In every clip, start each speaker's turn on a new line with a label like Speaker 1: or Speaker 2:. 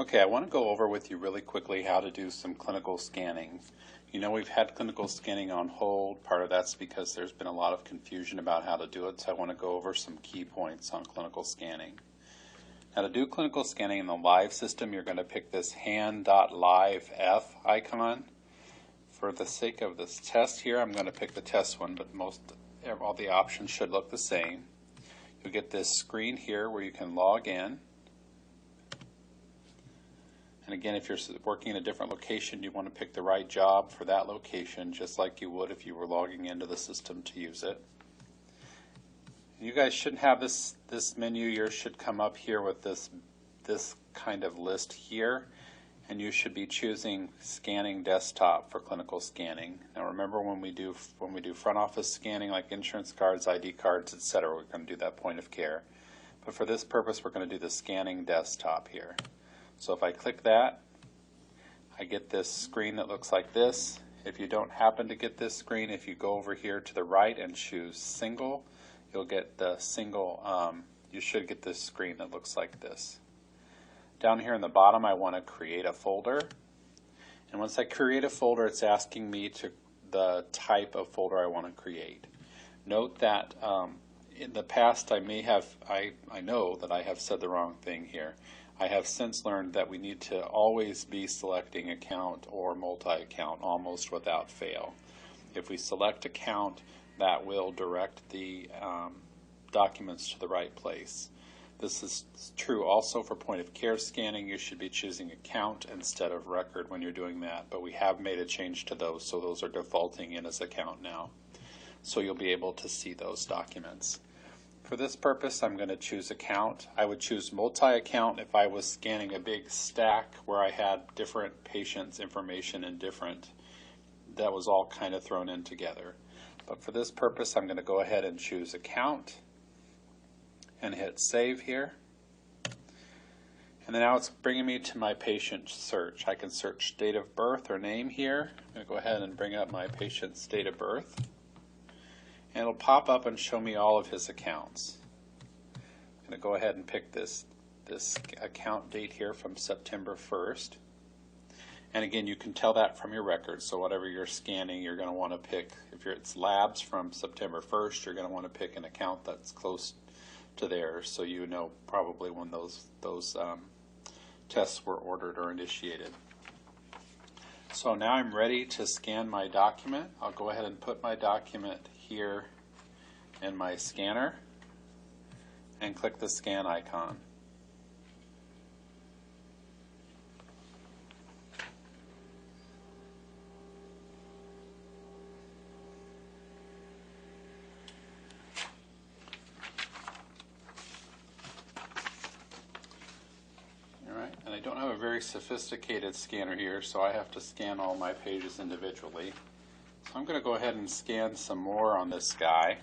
Speaker 1: Okay, I want to go over with you really quickly how to do some clinical scanning. You know, we've had clinical scanning on hold. Part of that's because there's been a lot of confusion about how to do it, so I want to go over some key points on clinical scanning. Now, to do clinical scanning in the live system, you're going to pick this hand.live.f icon. For the sake of this test here, I'm going to pick the test one, but all the options should look the same. You'll get this screen here where you can log in. And again, if you're working in a different location, you want to pick the right job for that location, just like you would if you were logging into the system to use it. You guys shouldn't have this menu. Yours should come up here with this kind of list here, and you should be choosing Scanning Desktop for clinical scanning. Now remember, when we do front office scanning like insurance cards, ID cards, etc., we're going to do that point of care. But for this purpose, we're going to do the Scanning Desktop here. So if I click that, I get this screen that looks like this. If you don't happen to get this screen, if you go over here to the right and choose Single, you'll get the single, you should get this screen that looks like this. Down here in the bottom, I want to create a folder. And once I create a folder, it's asking me the type of folder I want to create. Note that in the past, I know that I have said the wrong thing here. I have since learned that we need to always be selecting account or multi-account almost without fail. If we select account, that will direct the documents to the right place. This is true also for point of care scanning. You should be choosing account instead of record when you're doing that, but we have made a change to those, so those are defaulting in as account now. So you'll be able to see those documents. For this purpose, I'm going to choose account. I would choose multi-account if I was scanning a big stack where I had different patients' information and that was all kind of thrown in together. But for this purpose, I'm going to go ahead and choose account and hit save here. And then now it's bringing me to my patient search. I can search date of birth or name here. I'm going to go ahead and bring up my patient's date of birth. And it'll pop up and show me all of his accounts. I'm going to go ahead and pick this account date here from September 1st. And again, you can tell that from your records. So whatever you're scanning, you're going to want to pick, if it's labs from September 1st, you're going to want to pick an account that's close to theirs, so you know probably when those tests were ordered or initiated. So now I'm ready to scan my document. I'll go ahead and put my document here in my scanner and click the scan icon. Alright, and I don't have a very sophisticated scanner here, so I have to scan all my pages individually. So I'm going to go ahead and scan some more on this guy.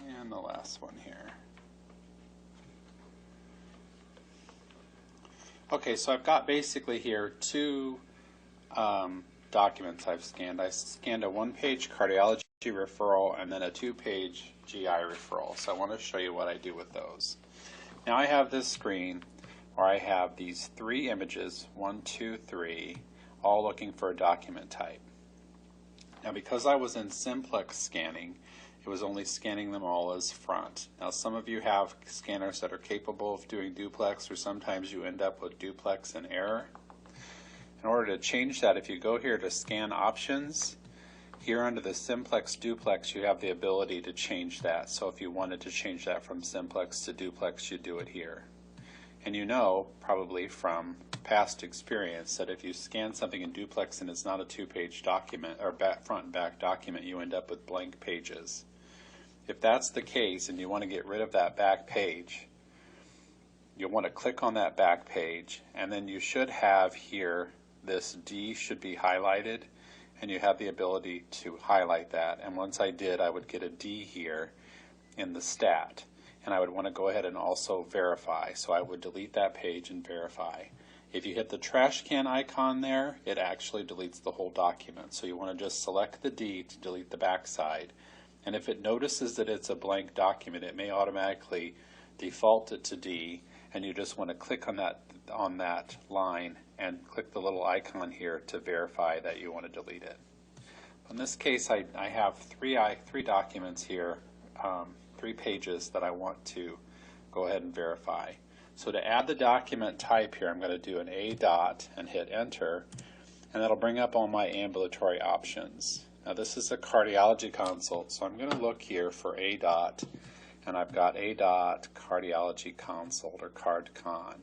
Speaker 1: And the last one here. Okay, so I've got basically here two documents I've scanned. I scanned a one-page cardiology referral and then a two-page GI referral. So I want to show you what I do with those. Now I have this screen where I have these three images, 1, 2, 3, all looking for a document type. Now because I was in simplex scanning, it was only scanning them all as front. Now some of you have scanners that are capable of doing duplex, or sometimes you end up with duplex and error. In order to change that, if you go here to scan options, here under the simplex duplex you have the ability to change that. So if you wanted to change that from simplex to duplex, you do it here. And you know probably from past experience that if you scan something in duplex and it's not a two-page document or front and back document, you end up with blank pages. If that's the case and you want to get rid of that back page, you'll want to click on that back page, and then you should have here this D should be highlighted, and you have the ability to highlight that. And once I did, I would get a D here in the stat. and I would want to go ahead and also verify. So I would delete that page and verify. If you hit the trash can icon there, it actually deletes the whole document. So you want to just select the D to delete the backside. And if it notices that it's a blank document, it may automatically default it to D, and you just want to click on that line and click the little icon here to verify that you want to delete it. In this case, I have three documents here, 3 pages that I want to go ahead and verify. So to add the document type here, I'm going to do an A dot and hit enter, and that'll bring up all my ambulatory options. Now this is a cardiology consult, so I'm going to look here for A dot, and I've got A dot cardiology consult or CardCon.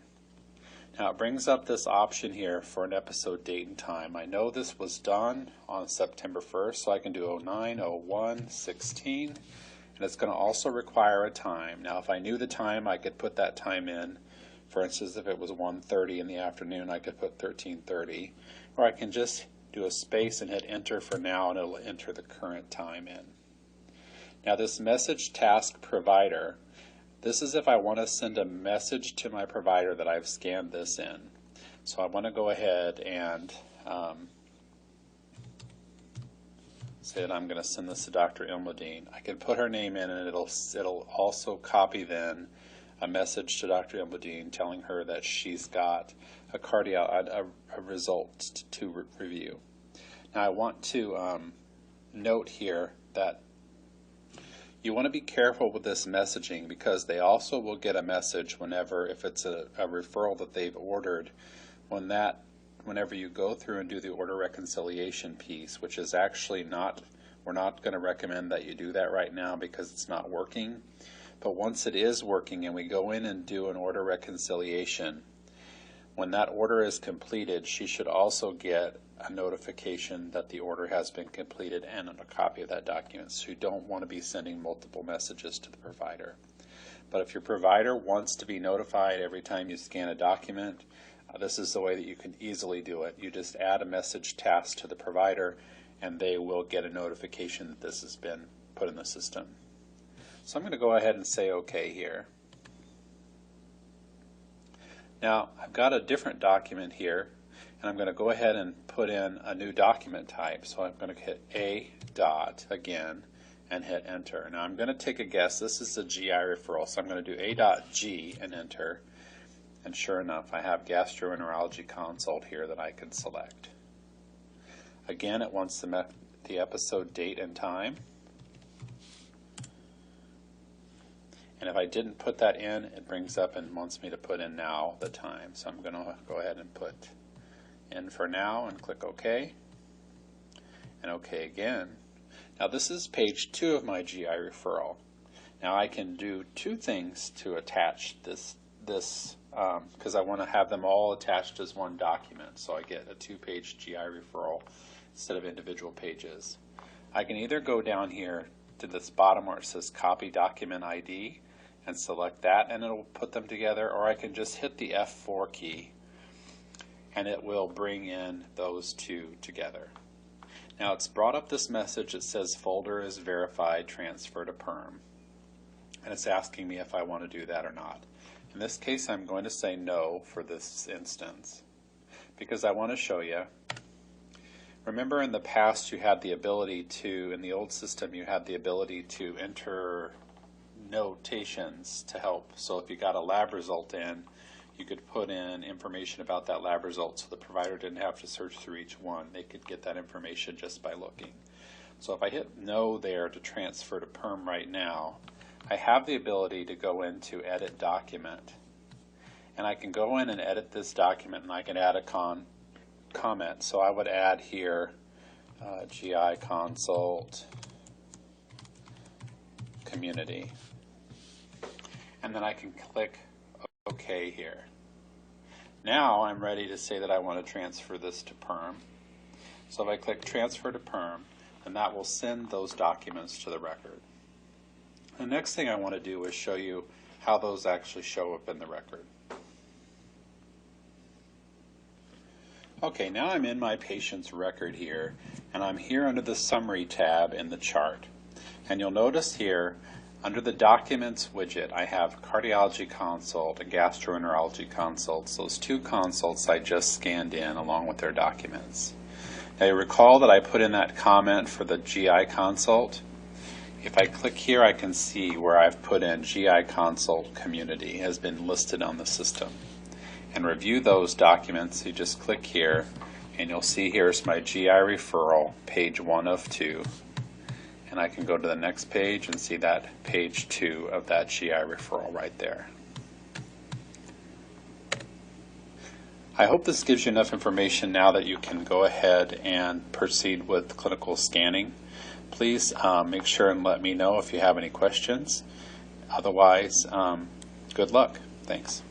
Speaker 1: Now it brings up this option here for an episode date and time. I know this was done on September 1st, so I can do 09/01/16, and it's going to also require a time. Now if I knew the time, I could put that time in. For instance, if it was 1:30 in the afternoon, I could put 13:30, or I can just do a space and hit enter for now, and it'll enter the current time in. Now this message task provider, this is if I want to send a message to my provider that I've scanned this in. So I want to go ahead and say that I'm going to send this to Dr. Ilmodine. I can put her name in, and it'll also copy then a message to Dr. Ilmodine telling her that she's got a result to review. Now I want to note here that you want to be careful with this messaging, because they also will get a message if it's a referral that they've ordered, whenever you go through and do the order reconciliation piece, which is actually we're not going to recommend that you do that right now because it's not working. But once it is working and we go in and do an order reconciliation, when that order is completed, she should also get a notification that the order has been completed and a copy of that document. So you don't want to be sending multiple messages to the provider. But if your provider wants to be notified every time you scan a document, this is the way that you can easily do it. You just add a message task to the provider, and they will get a notification that this has been put in the system. So I'm going to go ahead and say OK here. Now I've got a different document here, and I'm going to go ahead and put in a new document type. So I'm going to hit A dot again and hit enter. Now I'm going to take a guess. This is a GI referral, so I'm going to do A dot G and enter. And sure enough, I have gastroenterology consult here that I can select. Again, it wants the episode date and time. And if I didn't put that in, it brings up and wants me to put in now the time. So I'm going to go ahead and put in for now and click OK. And OK again. Now this is page 2 of my GI referral. Now I can do 2 things to attach this because I want to have them all attached as one document, so I get a 2-page GI referral instead of individual pages. I can either go down here to this bottom where it says copy document ID and select that, and it'll put them together, or I can just hit the F4 key and it will bring in those 2 together. Now it's brought up this message that says folder is verified, transfer to perm, and it's asking me if I want to do that or not. In this case, I'm going to say no for this instance because I want to show you. Remember in the past you had the ability to, in the old system, you had the ability to enter notations to help. So if you got a lab result in, you could put in information about that lab result so the provider didn't have to search through each one. They could get that information just by looking. So if I hit no there to transfer to perm right now, I have the ability to go into edit document, and I can go in and edit this document, and I can add a comment. So I would add here GI consult community, and then I can click OK here. Now I'm ready to say that I want to transfer this to perm. So if I click transfer to perm, then that will send those documents to the record. The next thing I want to do is show you how those actually show up in the record. Okay, now I'm in my patient's record here, and I'm here under the summary tab in the chart. And you'll notice here Under the Documents widget, I have Cardiology Consult and Gastroenterology Consults, those two consults I just scanned in along with their documents. Now you recall that I put in that comment for the GI Consult. If I click here, I can see where I've put in GI Consult Community has been listed on the system. And review those documents, you just click here, and you'll see here's my GI referral, page 1 of 2. And I can go to the next page and see that page 2 of that GI referral right there. I hope this gives you enough information now that you can go ahead and proceed with clinical scanning. Please make sure and let me know if you have any questions. Otherwise, good luck. Thanks.